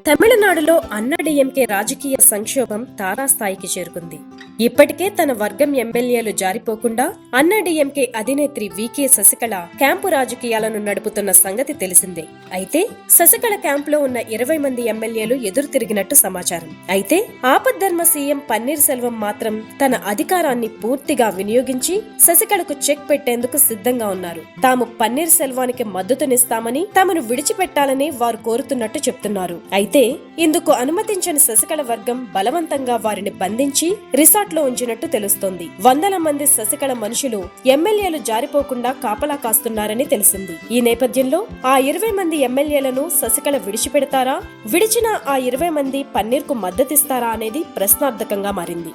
తమిళనాడులో అన్నాడీఎంకే రాజకీయ సంక్షోభం తారాస్థాయికి చేరుకుంది. ఇప్పటికే తన వర్గం ఎమ్మెల్యేలు జారిపోకుండా అన్నాడీఎంకే అధినేత్రి వికే శశికళ క్యాంపు రాజకీయాలను నడుపుతున్న సంగతి తెలిసిందే. అయితే శశికళ క్యాంపులో ఉన్న 20 మంది ఎమ్మెల్యేలు ఎదురు తిరిగినట్టు సమాచారం. అయితే ఆపద్ధర్మ సీఎం పన్నీర్ సెల్వం మాత్రం తన అధికారాన్ని పూర్తిగా వినియోగించి శశికళకు చెక్ పెట్టేందుకు సిద్ధంగా ఉన్నారు. తాము పన్నీర్ సెల్వానికి మద్దతునిస్తామని, తమను విడిచిపెట్టాలని వారు కోరుతున్నట్టు చెప్తున్నారు. అయితే ఇందుకు అనుమతించని శశికళ వర్గం బలవంతంగా వారిని బంధించి రిసార్ట్ లో ఉంచినట్టు తెలుస్తోంది. వందల మంది శశికళ మనుషులు ఎమ్మెల్యేలు జారిపోకుండా కాపలా కాస్తున్నారని తెలిసింది. ఈ నేపథ్యంలో ఆ 20 మంది ఎమ్మెల్యేలను శశికళ విడిచిపెడతారా, విడిచిన ఆ 20 మంది పన్నీర్ కు మద్దతిస్తారా అనేది ప్రశ్నార్థకంగా మారింది.